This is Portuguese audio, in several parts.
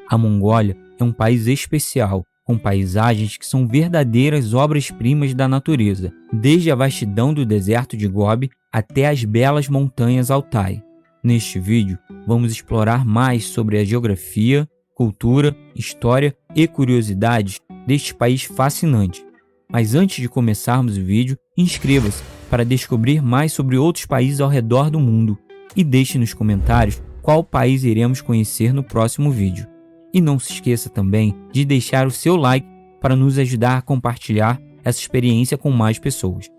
A Mongólia é um país especial, com paisagens que são verdadeiras obras-primas da natureza, desde a vastidão do deserto de Gobi até as belas montanhas Altai. Neste vídeo, vamos explorar mais sobre a geografia, cultura, história e curiosidades deste país fascinante. Mas antes de começarmos o vídeo, inscreva-se para descobrir mais sobre outros países ao redor do mundo e deixe nos comentários qual país iremos conhecer no próximo vídeo. E não se esqueça também de deixar o seu like para nos ajudar a compartilhar essa experiência com mais pessoas.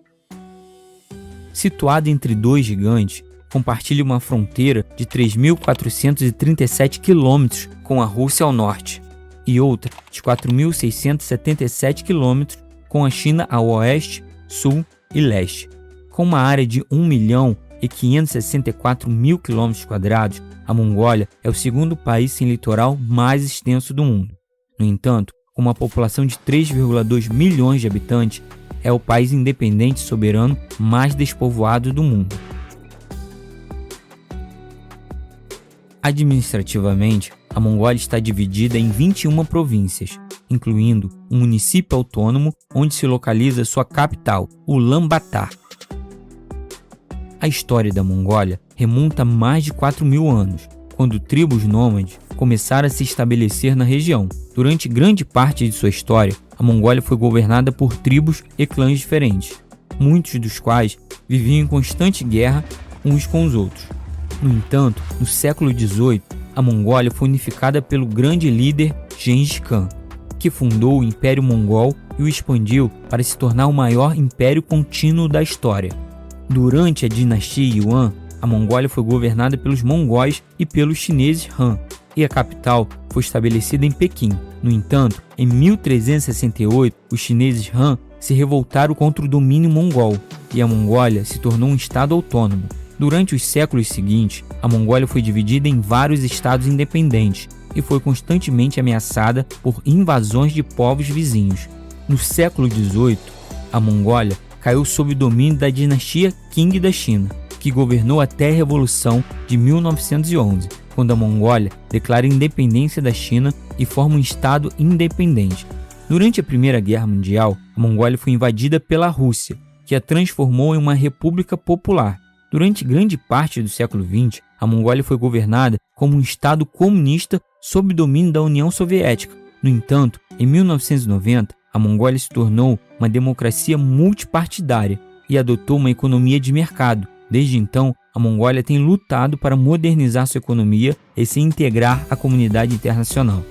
Situado entre dois gigantes, compartilha uma fronteira de 3.437 quilômetros com a Rússia ao norte e outra de 4.677 quilômetros com a China ao oeste, sul e leste. Com uma área de 1.564.000 km², a Mongólia é o segundo país sem litoral mais extenso do mundo. No entanto, com uma população de 3,2 milhões de habitantes, é o país independente e soberano mais despovoado do mundo. Administrativamente, a Mongólia está dividida em 21 províncias, incluindo um município autônomo onde se localiza sua capital, Ulaanbaatar. A história da Mongólia remonta a mais de 4.000 anos, quando tribos nômades começaram a se estabelecer na região. Durante grande parte de sua história, a Mongólia foi governada por tribos e clãs diferentes, muitos dos quais viviam em constante guerra uns com os outros. No entanto, no século XVIII, a Mongólia foi unificada pelo grande líder Gengis Khan, que fundou o Império Mongol e o expandiu para se tornar o maior império contínuo da história. Durante a dinastia Yuan, a Mongólia foi governada pelos mongóis e pelos chineses Han, e a capital foi estabelecida em Pequim. No entanto, em 1368, os chineses Han se revoltaram contra o domínio mongol, e a Mongólia se tornou um estado autônomo. Durante os séculos seguintes, a Mongólia foi dividida em vários estados independentes e foi constantemente ameaçada por invasões de povos vizinhos. No século XVIII, a Mongólia caiu sob o domínio da dinastia Qing da China, que governou até a Revolução de 1911, quando a Mongólia declara a independência da China e forma um estado independente. Durante a Primeira Guerra Mundial, a Mongólia foi invadida pela Rússia, que a transformou em uma república popular. Durante grande parte do século XX, a Mongólia foi governada como um estado comunista sob domínio da União Soviética. No entanto, em 1990, a Mongólia se tornou uma democracia multipartidária e adotou uma economia de mercado. Desde então, a Mongólia tem lutado para modernizar sua economia e se integrar à comunidade internacional.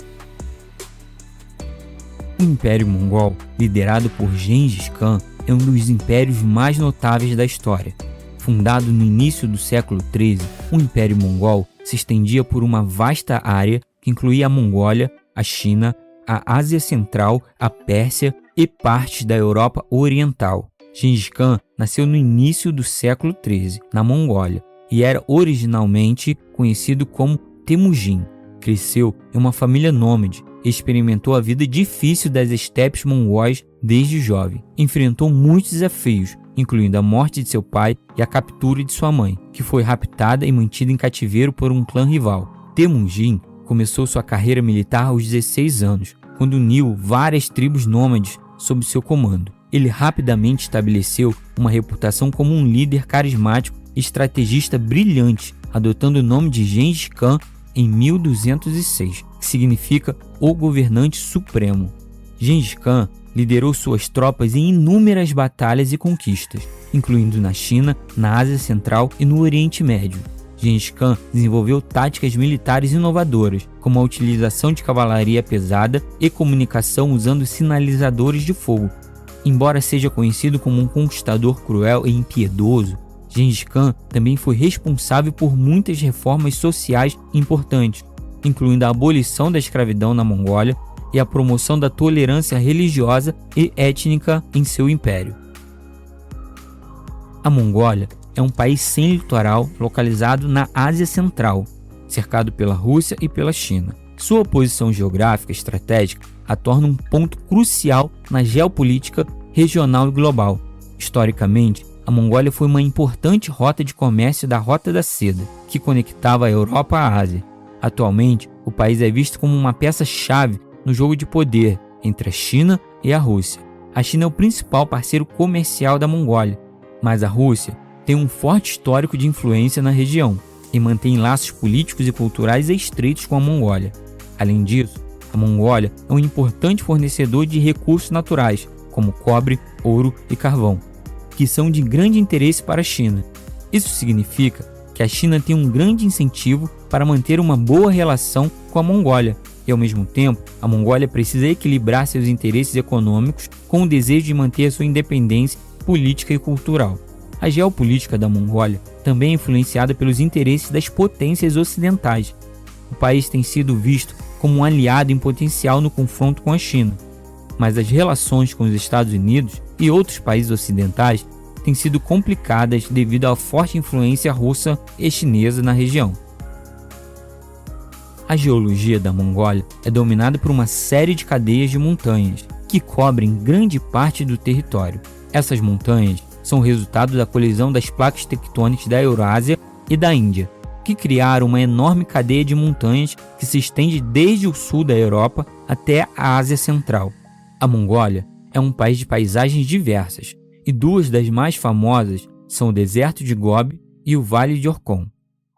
O Império Mongol, liderado por Gengis Khan, é um dos impérios mais notáveis da história. Fundado no início do século XIII, o Império Mongol se estendia por uma vasta área que incluía a Mongólia, a China, a Ásia Central, a Pérsia e partes da Europa Oriental. Gengis Khan nasceu no início do século XIII, na Mongólia, e era originalmente conhecido como Temujin. Cresceu em uma família nômade e experimentou a vida difícil das estepes mongóis desde jovem. Enfrentou muitos desafios, incluindo a morte de seu pai e a captura de sua mãe, que foi raptada e mantida em cativeiro por um clã rival. Temujin começou sua carreira militar aos 16 anos, quando uniu várias tribos nômades sob seu comando. Ele rapidamente estabeleceu uma reputação como um líder carismático e estrategista brilhante, adotando o nome de Gengis Khan em 1206, que significa o governante supremo. Gengis Khan liderou suas tropas em inúmeras batalhas e conquistas, incluindo na China, na Ásia Central e no Oriente Médio. Gengis Khan desenvolveu táticas militares inovadoras, como a utilização de cavalaria pesada e comunicação usando sinalizadores de fogo. Embora seja conhecido como um conquistador cruel e impiedoso, Gengis Khan também foi responsável por muitas reformas sociais importantes, incluindo a abolição da escravidão na Mongólia e a promoção da tolerância religiosa e étnica em seu império. A Mongólia é um país sem litoral localizado na Ásia Central, cercado pela Rússia e pela China. Sua posição geográfica estratégica a torna um ponto crucial na geopolítica regional e global. Historicamente, a Mongólia foi uma importante rota de comércio da Rota da Seda, que conectava a Europa à Ásia. Atualmente, o país é visto como uma peça-chave no jogo de poder entre a China e a Rússia. A China é o principal parceiro comercial da Mongólia, mas a Rússia tem um forte histórico de influência na região e mantém laços políticos e culturais estreitos com a Mongólia. Além disso, a Mongólia é um importante fornecedor de recursos naturais, como cobre, ouro e carvão, que são de grande interesse para a China. Isso significa que a China tem um grande incentivo para manter uma boa relação com a Mongólia, e ao mesmo tempo, a Mongólia precisa equilibrar seus interesses econômicos com o desejo de manter sua independência política e cultural. A geopolítica da Mongólia também é influenciada pelos interesses das potências ocidentais. O país tem sido visto como um aliado em potencial no confronto com a China, mas as relações com os Estados Unidos e outros países ocidentais têm sido complicadas devido à forte influência russa e chinesa na região. A geologia da Mongólia é dominada por uma série de cadeias de montanhas que cobrem grande parte do território. Essas montanhas são resultado da colisão das placas tectônicas da Eurásia e da Índia, que criaram uma enorme cadeia de montanhas que se estende desde o sul da Europa até a Ásia Central. A Mongólia é um país de paisagens diversas, e duas das mais famosas são o deserto de Gobi e o Vale de Orkhon.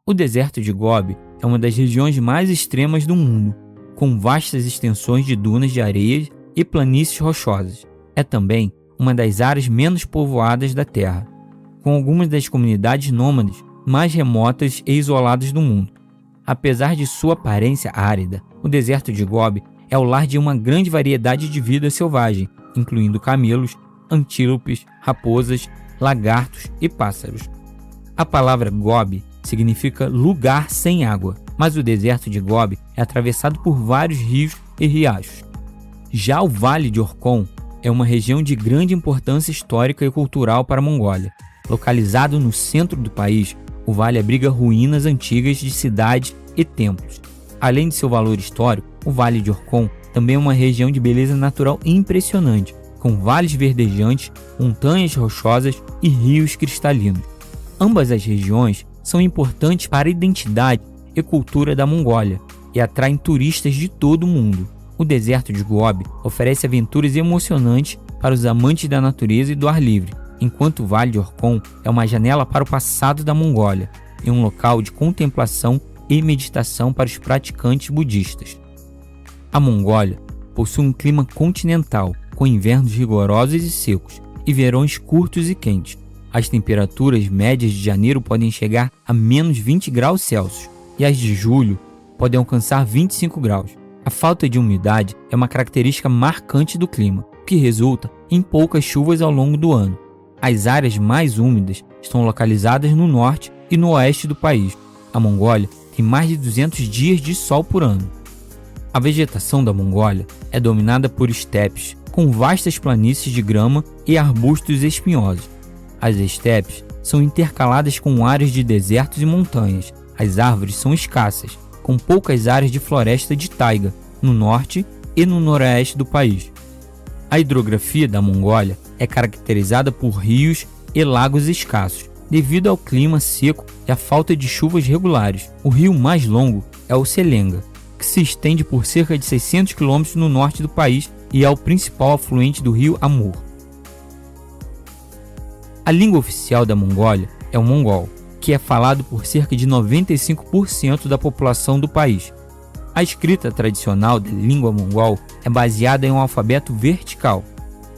O deserto de Gobi é uma das regiões mais extremas do mundo, com vastas extensões de dunas de areias e planícies rochosas. É também uma das áreas menos povoadas da Terra, com algumas das comunidades nômades mais remotas e isoladas do mundo. Apesar de sua aparência árida, o deserto de Gobi é o lar de uma grande variedade de vida selvagem, incluindo camelos, antílopes, raposas, lagartos e pássaros. A palavra Gobi significa lugar sem água, mas o deserto de Gobi é atravessado por vários rios e riachos. Já o Vale de Orkhon é uma região de grande importância histórica e cultural para a Mongólia. Localizado no centro do país, o vale abriga ruínas antigas de cidades e templos. Além de seu valor histórico, o Vale de Orkhon também é uma região de beleza natural impressionante, com vales verdejantes, montanhas rochosas e rios cristalinos. Ambas as regiões são importantes para a identidade e cultura da Mongólia e atraem turistas de todo o mundo. O deserto de Gobi oferece aventuras emocionantes para os amantes da natureza e do ar livre, enquanto o Vale de Orkhon é uma janela para o passado da Mongólia e um local de contemplação e meditação para os praticantes budistas. A Mongólia possui um clima continental, com invernos rigorosos e secos e verões curtos e quentes. As temperaturas médias de janeiro podem chegar a menos 20 graus Celsius e as de julho podem alcançar 25 graus. A falta de umidade é uma característica marcante do clima, que resulta em poucas chuvas ao longo do ano. As áreas mais úmidas estão localizadas no norte e no oeste do país. A Mongólia tem mais de 200 dias de sol por ano. A vegetação da Mongólia é dominada por estepes, com vastas planícies de grama e arbustos espinhosos. As estepes são intercaladas com áreas de desertos e montanhas. As árvores são escassas, com poucas áreas de floresta de taiga no norte e no noroeste do país. A hidrografia da Mongólia é caracterizada por rios e lagos escassos, devido ao clima seco e à falta de chuvas regulares. O rio mais longo é o Selenga, que se estende por cerca de 600 km no norte do país e é o principal afluente do rio Amur. A língua oficial da Mongólia é o mongol, que é falado por cerca de 95% da população do país. A escrita tradicional da língua mongol é baseada em um alfabeto vertical,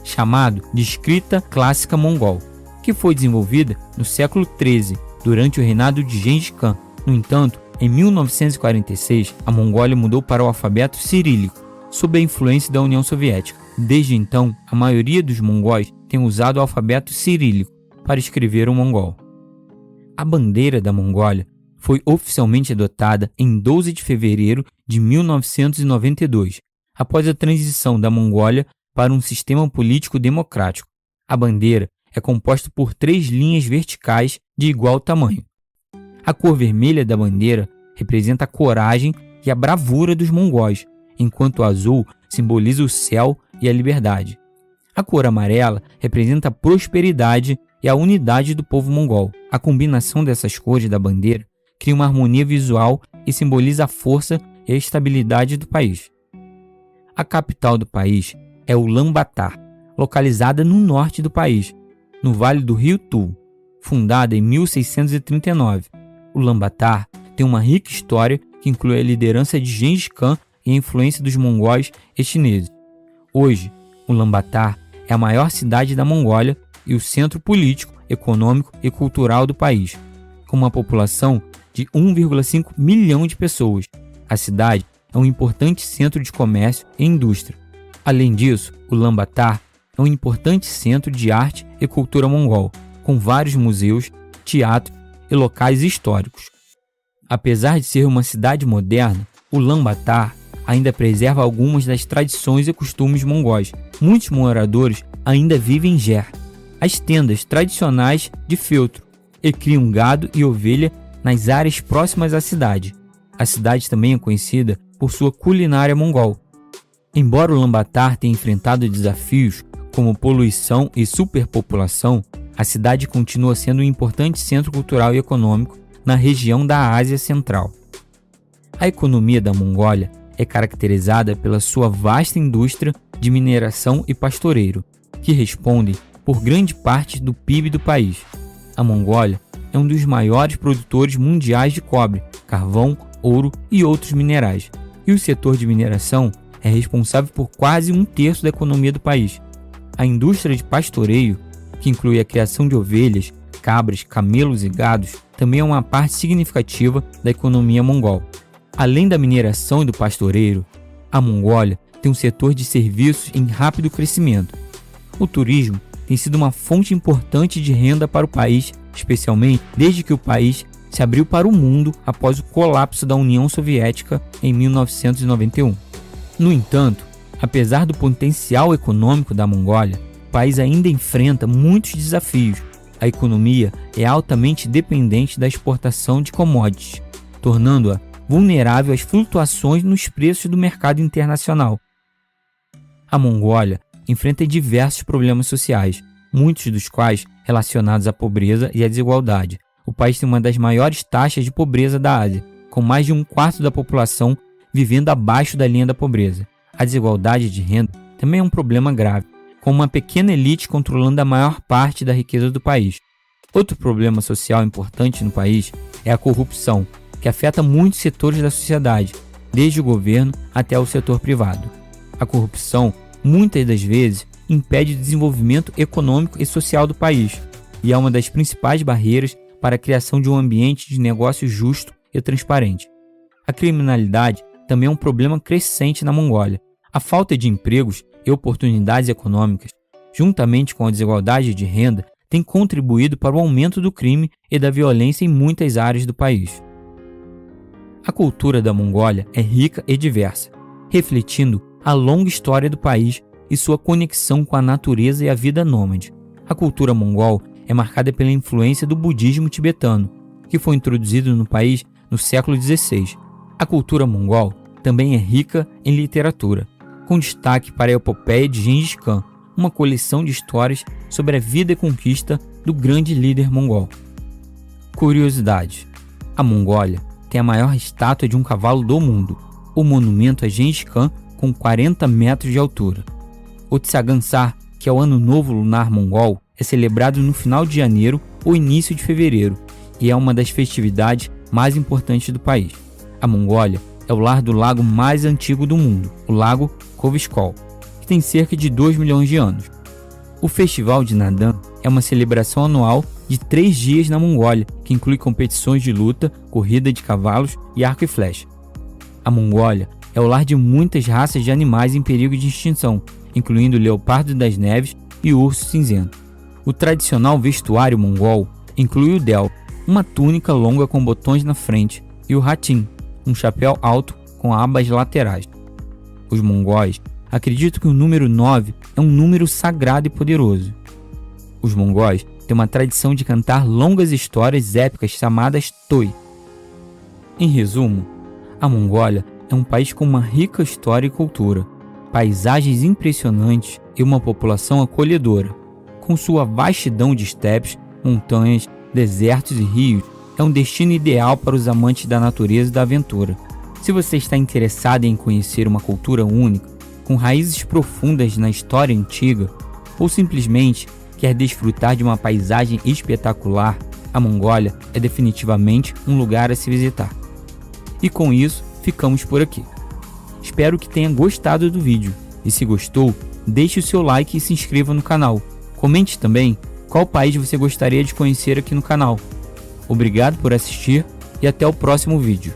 chamado de escrita clássica mongol, que foi desenvolvida no século XIII, durante o reinado de Gengis Khan. No entanto, em 1946, a Mongólia mudou para o alfabeto cirílico, sob a influência da União Soviética. Desde então, a maioria dos mongóis tem usado o alfabeto cirílico para escrever o mongol. A bandeira da Mongólia foi oficialmente adotada em 12 de fevereiro de 1992, após a transição da Mongólia para um sistema político democrático. A bandeira é composta por 3 linhas verticais de igual tamanho. A cor vermelha da bandeira representa a coragem e a bravura dos mongóis, enquanto o azul simboliza o céu e a liberdade. A cor amarela representa a prosperidade e a unidade do povo mongol. A combinação dessas cores da bandeira cria uma harmonia visual e simboliza a força e a estabilidade do país. A capital do país é Ulaanbaatar, localizada no norte do país, no vale do rio Tu. Fundada em 1639, Ulaanbaatar tem uma rica história que inclui a liderança de Gengis Khan e a influência dos mongóis e chineses. Hoje, Ulaanbaatar é a maior cidade da Mongólia e o centro político, econômico e cultural do país, com uma população de 1,5 milhão de pessoas. A cidade é um importante centro de comércio e indústria. Além disso, Ulaanbaatar é um importante centro de arte e cultura mongol, com vários museus, teatros e locais históricos. Apesar de ser uma cidade moderna, Ulaanbaatar ainda preserva algumas das tradições e costumes mongóis. Muitos moradores ainda vivem em ger, as tendas tradicionais de feltro, e criam gado e ovelha nas áreas próximas à cidade. A cidade também é conhecida por sua culinária mongol. Embora Ulaanbaatar tenha enfrentado desafios como poluição e superpopulação, a cidade continua sendo um importante centro cultural e econômico na região da Ásia Central. A economia da Mongólia é caracterizada pela sua vasta indústria de mineração e pastoreiro, que respondem por grande parte do PIB do país. A Mongólia é um dos maiores produtores mundiais de cobre, carvão, ouro e outros minerais, e o setor de mineração é responsável por quase 1/3 da economia do país. A indústria de pastoreio, que inclui a criação de ovelhas, cabras, camelos e gados, também é uma parte significativa da economia mongol. Além da mineração e do pastoreiro, a Mongólia tem um setor de serviços em rápido crescimento. O turismo tem sido uma fonte importante de renda para o país, especialmente desde que o país se abriu para o mundo após o colapso da União Soviética em 1991. No entanto, apesar do potencial econômico da Mongólia, o país ainda enfrenta muitos desafios. A economia é altamente dependente da exportação de commodities, tornando-a vulnerável às flutuações nos preços do mercado internacional. A Mongólia enfrenta diversos problemas sociais, muitos dos quais relacionados à pobreza e à desigualdade. O país tem uma das maiores taxas de pobreza da Ásia, com mais de 1/4 da população vivendo abaixo da linha da pobreza. A desigualdade de renda também é um problema grave, com uma pequena elite controlando a maior parte da riqueza do país. Outro problema social importante no país é a corrupção, que afeta muitos setores da sociedade, desde o governo até o setor privado. A corrupção, muitas das vezes, impede o desenvolvimento econômico e social do país, e é uma das principais barreiras para a criação de um ambiente de negócio justo e transparente. A criminalidade também é um problema crescente na Mongólia. A falta de empregos e oportunidades econômicas, juntamente com a desigualdade de renda, tem contribuído para o aumento do crime e da violência em muitas áreas do país. A cultura da Mongólia é rica e diversa, refletindo a longa história do país e sua conexão com a natureza e a vida nômade. A cultura mongol é marcada pela influência do budismo tibetano, que foi introduzido no país no século XVI. A cultura mongol também é rica em literatura, com destaque para a epopeia de Gengis Khan, uma coleção de histórias sobre a vida e conquista do grande líder mongol. Curiosidades: a Mongólia tem a maior estátua de um cavalo do mundo, o monumento a Gengis Khan, com 40 metros de altura. O Tsagaan-Sar, que é o Ano Novo Lunar Mongol, é celebrado no final de janeiro ou início de fevereiro e é uma das festividades mais importantes do país. A Mongólia é o lar do lago mais antigo do mundo, o Lago Khova-Skol, que tem cerca de 2 milhões de anos. O Festival de Naadam é uma celebração anual de 3 dias na Mongólia, que inclui competições de luta, corrida de cavalos e arco e flecha. A Mongólia é o lar de muitas raças de animais em perigo de extinção, incluindo o leopardo das neves e o urso cinzento. O tradicional vestuário mongol inclui o del, uma túnica longa com botões na frente, e o hatin, um chapéu alto com abas laterais. Os mongóis acreditam que o número 9 é um número sagrado e poderoso. Os mongóis têm uma tradição de cantar longas histórias épicas chamadas toi. Em resumo, a Mongólia é um país com uma rica história e cultura, paisagens impressionantes e uma população acolhedora. Com sua vastidão de estepes, montanhas, desertos e rios, é um destino ideal para os amantes da natureza e da aventura. Se você está interessado em conhecer uma cultura única, com raízes profundas na história antiga, ou simplesmente quer desfrutar de uma paisagem espetacular, a Mongólia é definitivamente um lugar a se visitar. E com isso, ficamos por aqui. Espero que tenha gostado do vídeo, e se gostou, deixe o seu like e se inscreva no canal. Comente também qual país você gostaria de conhecer aqui no canal. Obrigado por assistir e até o próximo vídeo.